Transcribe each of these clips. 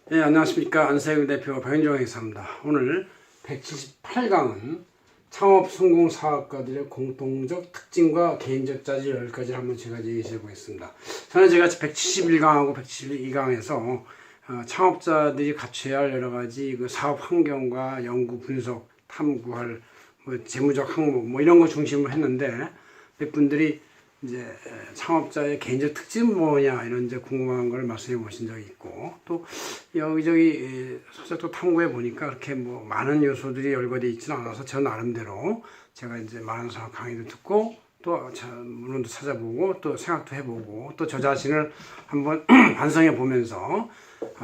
네, 안녕하십니까. 안세영 대표 박윤종 행사입니다. 오늘 178강은 창업 성공 사업가들의 공통적 특징과 개인적 자질 10가지를 한번 제가 얘기해 보겠습니다. 저는 제가 171강하고 172강에서 창업자들이 갖춰야 할 여러 가지 그 사업 환경과 연구 분석, 탐구할 재무적 항목 이런 거 중심으로 했는데 몇 분들이 이제 창업자의 개인적 특징은 뭐냐 이런 이제 궁금한 걸 말씀해 보신 적이 있고, 또 여기저기 살짝 또 탐구해 보니까 그렇게 많은 요소들이 열거되어 있지는 않아서 저 나름대로 제가 이제 많은 사업 강의도 듣고 또 물론도 찾아보고 또 생각도 해보고 또 저 자신을 한번 반성해 보면서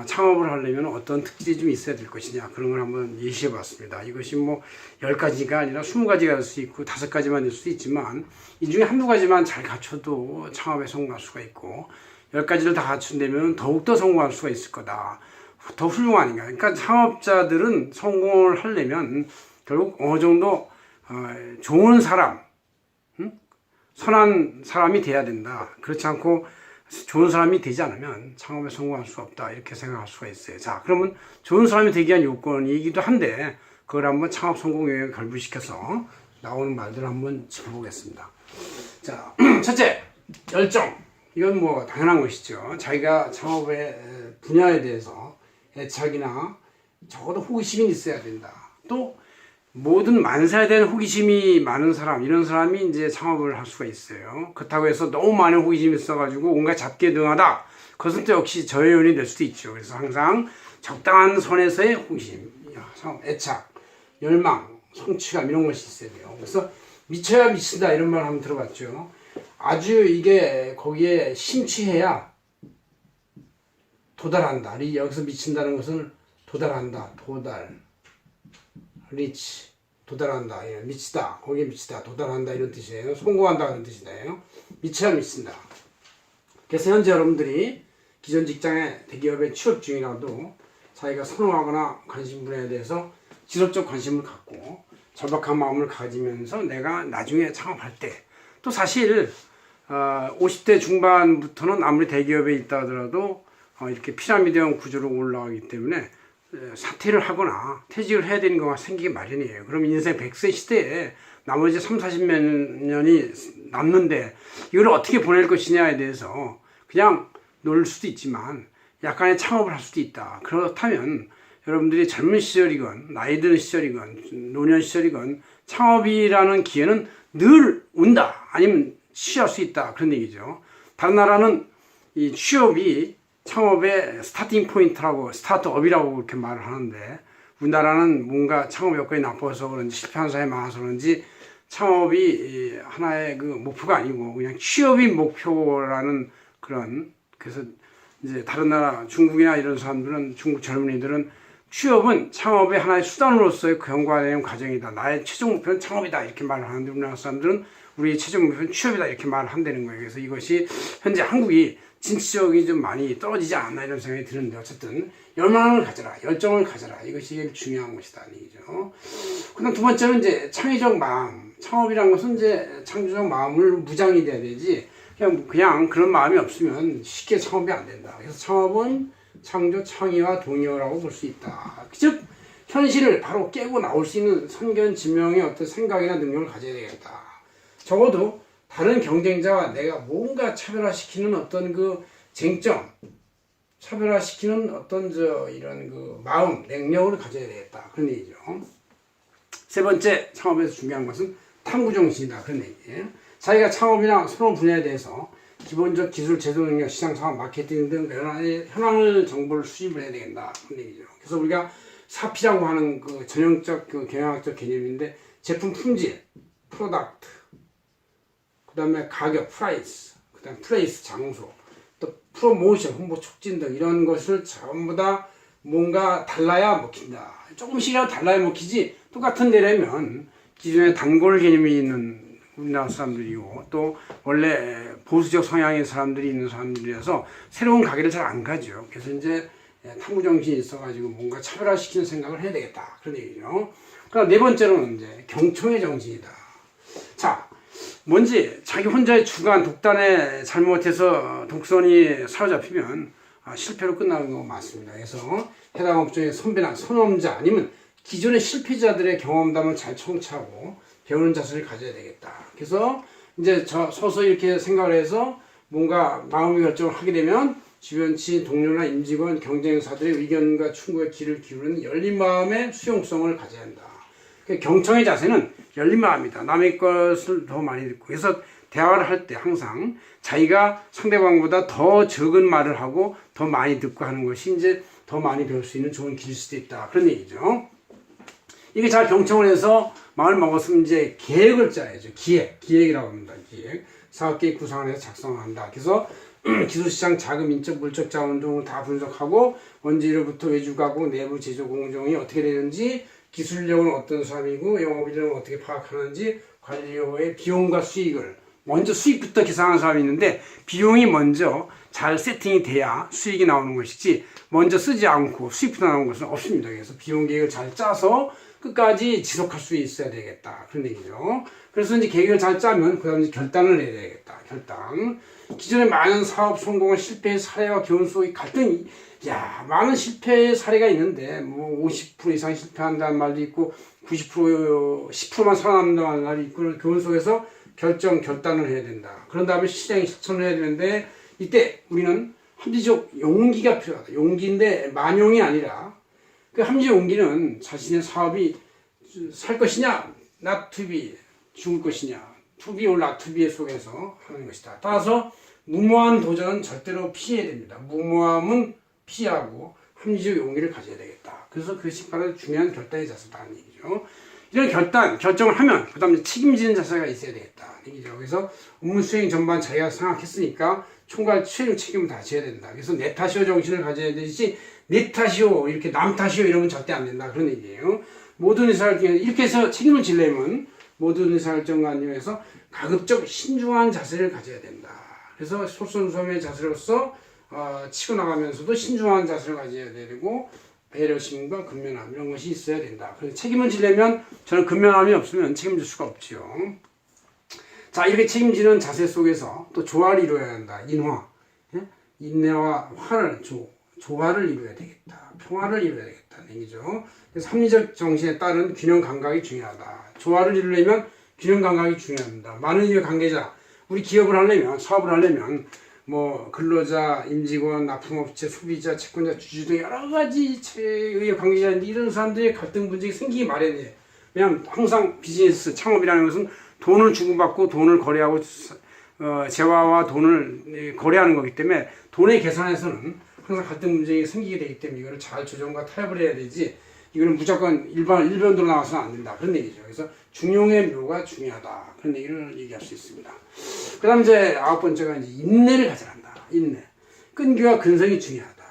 창업을 하려면 어떤 특질이 좀 있어야 될 것이냐 그런 걸 한번 예시해 봤습니다. 이것이 10가지가 아니라 20가지가 될 수 있고 5가지만 될 수도 있지만 이 중에 한두 가지만 잘 갖춰도 창업에 성공할 수가 있고 10가지를 다 갖춘다면 더욱더 성공할 수가 있을 거다. 더 훌륭하니까. 그러니까 창업자들은 성공을 하려면 결국 어느 정도 좋은 사람, 선한 사람이 돼야 된다. 그렇지 않고 좋은 사람이 되지 않으면 창업에 성공할 수 없다 이렇게 생각할 수가 있어요. 자, 그러면 좋은 사람이 되기 위한 요건이기도 한데 그걸 한번 창업 성공 영역에 결부시켜서 나오는 말들을 한번 짚어보겠습니다. 자, 첫째, 열정. 이건 당연한 것이죠. 자기가 창업의 분야에 대해서 애착이나 적어도 호기심이 있어야 된다. 또 모든 만사에 대한 호기심이 많은 사람, 이런 사람이 이제 창업을 할 수가 있어요. 그렇다고 해서 너무 많은 호기심이 있어가지고 온갖 잡기등하다. 그것은 또 역시 저의 요인이 될 수도 있죠. 그래서 항상 적당한 선에서의 호기심, 애착, 열망, 성취감 이런 것이 있어야 돼요. 그래서 미쳐야 미친다 이런 말 한번 들어봤죠. 아주 이게 거기에 심취해야 도달한다. 여기서 미친다는 것은 도달한다. 리치, 도달한다, 미치다, 거기에 미치다, 도달한다 이런 뜻이에요. 성공한다 이런 뜻이에요. 미쳐야 미친다. 그래서 현재 여러분들이 기존 직장에 대기업에 취업 중이라도 자기가 선호하거나 관심 분야에 대해서 지속적 관심을 갖고 절박한 마음을 가지면서 내가 나중에 창업할 때, 또 사실 50대 중반부터는 아무리 대기업에 있다 하더라도 이렇게 피라미드형 구조로 올라가기 때문에 사퇴를 하거나 퇴직을 해야 되는 경우가 생기기 마련이에요. 그럼 인생 100세 시대에 나머지 30-40몇 년이 남는데 이걸 어떻게 보낼 것이냐에 대해서 그냥 놀 수도 있지만 약간의 창업을 할 수도 있다. 그렇다면 여러분들이 젊은 시절이건 나이 드는 시절이건 노년 시절이건 창업이라는 기회는 늘 온다. 아니면 취할 수 있다. 그런 얘기죠. 다른 나라는 이 취업이 창업의 스타팅 포인트라고, 스타트업이라고 그렇게 말을 하는데 우리나라는 뭔가 창업 여건이 나빠서 그런지 실패한 사람이 많아서 그런지 창업이 하나의 그 목표가 아니고 그냥 취업이 목표라는 그런, 그래서 이제 다른 나라 중국이나 이런 사람들은, 중국 젊은이들은 취업은 창업의 하나의 수단으로서의 경과되는 과정이다. 나의 최종 목표는 창업이다 이렇게 말을 하는데 우리나라 사람들은 우리의 최종 목표는 취업이다 이렇게 말을 한다는 거예요. 그래서 이것이 현재 한국이 진취력이 좀 많이 떨어지지 않나 이런 생각이 드는데, 어쨌든 열망을 가져라, 열정을 가져라, 이것이 제일 중요한 것이다 얘기죠. 그다음 두 번째는 이제 창의적 마음. 창업이란 것은 이제 창조적 마음을 무장이 돼야 되지 그냥 그런 마음이 없으면 쉽게 창업이 안 된다. 그래서 창업은 창조, 창의와 동의어라고 볼 수 있다. 즉 현실을 바로 깨고 나올 수 있는 선견지명의 어떤 생각이나 능력을 가져야 되겠다. 적어도 다른 경쟁자와 내가 뭔가 차별화시키는 어떤 그 쟁점, 차별화시키는 어떤 이런 그 마음, 능력을 가져야 되겠다. 그런 얘기죠. 세 번째, 창업에서 중요한 것은 탐구정신이다. 그런 얘기예요. 자기가 창업이나 선호 분야에 대해서 기본적 기술, 제조 능력, 시장 상황, 마케팅 등 현황을 정보를 수집을 해야 되겠다. 그런 얘기죠. 그래서 우리가 사피라고 하는 그 전형적 그 경영학적 개념인데 제품 품질, 프로덕트, 그 다음에 가격, 프라이스, 그 다음에 플레이스, 장소, 또 프로모션, 홍보 촉진 등 이런 것을 전부 다 뭔가 달라야 먹힌다. 조금씩이라도 달라야 먹히지 똑같은 데라면 기존에 단골 개념이 있는 우리나라 사람들이고 또 원래 보수적 성향의 사람들이 있는 사람들이라서 새로운 가게를 잘 안 가죠. 그래서 이제 탐구정신이 있어가지고 뭔가 차별화시키는 생각을 해야 되겠다. 그런 얘기죠. 그럼 네 번째로는 이제 경청의 정신이다. 자, 뭔지 자기 혼자의 주관, 독단에 잘못해서 독선이 사로잡히면 실패로 끝나는 경우가 많습니다. 그래서 해당 업종의 선배나 선험자 아니면 기존의 실패자들의 경험담을 잘 청취하고 배우는 자세를 가져야 되겠다. 그래서 이제 서서히 이렇게 생각을 해서 뭔가 마음의 결정을 하게 되면 주변 지인, 동료나 임직원, 경쟁사들의 의견과 충고에 귀를 기울이는 열린 마음의 수용성을 가져야 한다. 경청의 자세는 열린 마음이다. 남의 것을 더 많이 듣고. 그래서 대화를 할 때 항상 자기가 상대방보다 더 적은 말을 하고 더 많이 듣고 하는 것이 이제 더 많이 배울 수 있는 좋은 길일 수도 있다. 그런 얘기죠. 이게 잘 경청을 해서 마음을 먹었으면 이제 계획을 짜야죠. 기획이라고 합니다. 기획. 사업계획 구상을 해서 작성한다. 그래서 기술시장 자금, 인적, 물적 자원 등을 다 분석하고 원재료부터 외주가구, 내부 제조 공정이 어떻게 되는지, 기술력은 어떤 사람이고 영업이력은 어떻게 파악하는지, 관리료의 비용과 수익을 먼저 수익부터 계산하는 사람이 있는데 비용이 먼저 잘 세팅이 돼야 수익이 나오는 것이지 먼저 쓰지 않고 수익부터 나오는 것은 없습니다. 그래서 비용 계획을 잘 짜서 끝까지 지속할 수 있어야 되겠다. 그런 얘기죠. 그래서 이제 계획을 잘 짜면 그 다음에 결단을 내야 되겠다. 결단. 기존에 많은 사업 성공을 실패의 사례와 교훈 속의 갈등이, 많은 실패의 사례가 있는데, 50% 이상 실패한다는 말도 있고, 90%, 10%만 살아남는다는 말이 있고, 그런 교훈 속에서 결단을 해야 된다. 그런 다음에 시장에 실천을 해야 되는데, 이때 우리는 합리적 용기가 필요하다. 용기인데, 만용이 아니라, 그 합리적 용기는 자신의 사업이 살 것이냐, not to be, 죽을 것이냐, to be or not to be 속에서 하는 것이다. 따라서 무모한 도전은 절대로 피해야 됩니다. 무모함은 피하고 합리적 용기를 가져야 되겠다. 그래서 그것이 바로 중요한 결단의 자세다는 얘기죠. 이런 결정을 하면 그 다음에 책임지는 자세가 있어야 되겠다. 얘기죠. 그래서 업무 수행 전반 자기가 생각했으니까 총괄 최종 책임을 다 져야 된다. 그래서 내 탓이오 정신을 가져야 되지, 내 탓이오, 이렇게 남 탓이오 이러면 절대 안 된다. 그런 얘기예요. 모든 의사결정에 이렇게 해서 책임을 지려면 모든 의사결정관념에서 가급적 신중한 자세를 가져야 된다. 그래서 솔선수범의 자세로서 치고 나가면서도 신중한 자세를 가져야 되고 배려심과 근면함 이런 것이 있어야 된다. 그래서 책임을 지려면 저는 근면함이 없으면 책임질 수가 없지요. 자, 이렇게 책임지는 자세 속에서 또 조화를 이루어야 한다. 인화, 인내와 조화를 이루어야 되겠다. 평화를 이루어야 되겠다. 얘기죠. 그래서 합리적 정신에 따른 균형 감각이 중요하다. 조화를 이루려면 균형 감각이 중요합니다. 많은 이의 관계자, 우리 기업을 하려면, 사업을 하려면 근로자, 임직원, 납품업체, 소비자, 채권자, 주주 등 여러 가지 의의 관계자인데 이런 사람들의 갈등 분쟁이 생기기 마련이에요. 왜냐하면 항상 비즈니스, 창업이라는 것은 돈을 주고받고 돈을 거래하고 재화와 돈을 거래하는 거기 때문에 돈의 계산에서는 항상 갈등 문제가 생기게 되기 때문에 이거를 잘 조정과 타협을 해야 되지 이거는 무조건 일변도로 나와서는 안 된다. 그런 얘기죠. 그래서 중용의 묘가 중요하다. 그런 얘기를 얘기할 수 있습니다. 그 다음 이제 9번째가 이제 인내를 가져간다. 인내. 끈기와 근성이 중요하다.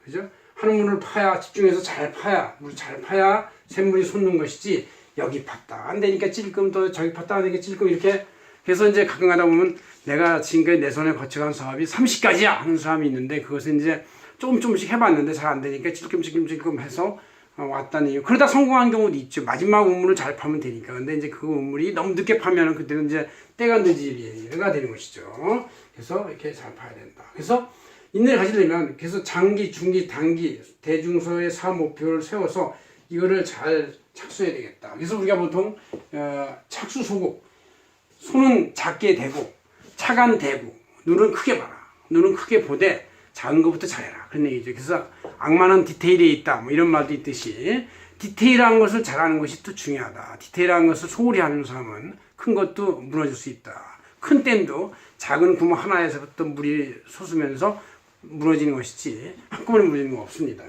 그죠? 하는 문을 집중해서 잘 파야 샘물이 솟는 것이지 여기 팠다. 안 되니까 찔끔 또 저기 팠다. 안 되니까 찔끔 이렇게 해서 이제 가끔 가다 보면 내가 지금까지 내 손에 거쳐간 사업이 30가지야 하는 사람이 있는데 그것을 이제 조금씩 해봤는데 잘 안 되니까 찔끔 해서 왔다는 이유. 그러다 성공한 경우도 있죠. 마지막 우물을 잘 파면 되니까. 근데 이제 그 우물이 너무 늦게 파면은 그때는 이제 때가 늦이가 되는 것이죠. 그래서 이렇게 잘 파야 된다. 그래서 인내를 가지려면 그래서 장기, 중기, 단기, 대중소의 사업 목표를 세워서 이거를 잘 착수해야 되겠다. 그래서 우리가 보통 착수 소국, 손은 작게 대고 차간 대고 눈은 크게 봐라. 눈은 크게 보되 작은 것부터 잘해라. 그런 얘기죠. 그래서 악마는 디테일에 있다. 이런 말도 있듯이 디테일한 것을 잘하는 것이 또 중요하다. 디테일한 것을 소홀히 하는 사람은 큰 것도 무너질 수 있다. 큰 댐도 작은 구멍 하나에서부터 물이 솟으면서 무너지는 것이지 한꺼번에 무너지는 건 없습니다.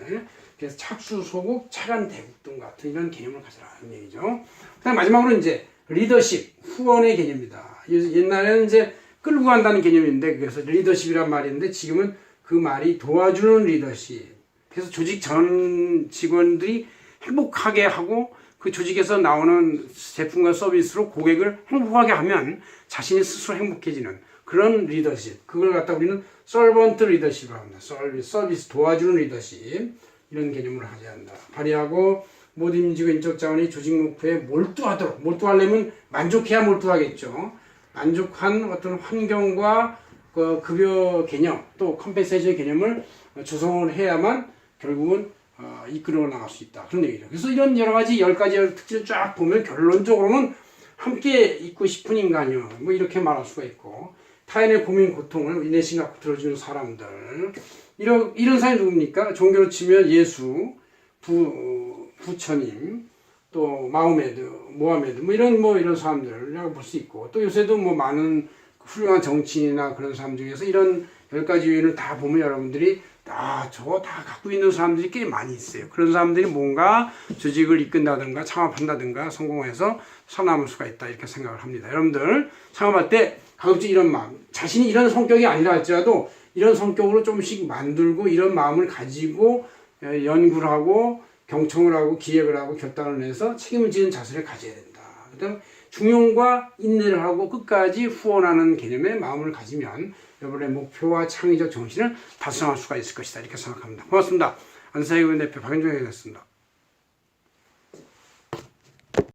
그래서 착수, 소국, 차간, 대국 등 같은 이런 개념을 가져라. 이런 얘기죠. 그다음 마지막으로 이제 리더십, 후원의 개념입니다. 옛날에는 이제 끌고 간다는 개념인데 그래서 리더십이란 말이 있는데 지금은 그 말이 도와주는 리더십. 그래서 조직 전 직원들이 행복하게 하고 그 조직에서 나오는 제품과 서비스로 고객을 행복하게 하면 자신이 스스로 행복해지는 그런 리더십. 그걸 갖다 우리는 서번트 리더십이라고 합니다. 서비스 도와주는 리더십. 이런 개념을 하셔야 한다. 발휘하고 모든 임직원 인적 자원이 조직 목표에 몰두하도록. 몰두하려면 만족해야 몰두하겠죠. 만족한 어떤 환경과 그 급여 개념 또 컴pen세이션 개념을 조성을 해야만 결국은 이끌어 나갈 수 있다. 그런 얘기죠. 그래서 이런 여러 가지 10가지 특징을 쫙 보면 결론적으로는 함께 있고 싶은 인간이요. 뭐 이렇게 말할 수가 있고, 타인의 고민, 고통을 내심 갖고 들어주는 사람들. 이런 사람이 누굽니까? 종교로 치면 예수, 부처님, 또 마호메드, 모하메드, 뭐 이런 사람들이라고 볼 수 있고, 또 요새도 뭐 많은 훌륭한 정치인이나 그런 사람 중에서 이런 10가지 요인을 다 보면 여러분들이 저거 다 갖고 있는 사람들이 꽤 많이 있어요. 그런 사람들이 뭔가 조직을 이끈다든가 창업한다든가 성공해서 살아남을 수가 있다 이렇게 생각을 합니다. 여러분들 창업할 때 가급적 이런 마음, 자신이 이런 성격이 아니라 할지라도 이런 성격으로 조금씩 만들고 이런 마음을 가지고 연구를 하고 경청을 하고 기획을 하고 결단을 내서 책임을 지는 자세를 가져야 된다. 그다음 중용과 인내를 하고 끝까지 후원하는 개념의 마음을 가지면 여러분의 목표와 창의적 정신을 달성할 수가 있을 것이다 이렇게 생각합니다. 고맙습니다. 안사이군 대표 박현종이었습니다.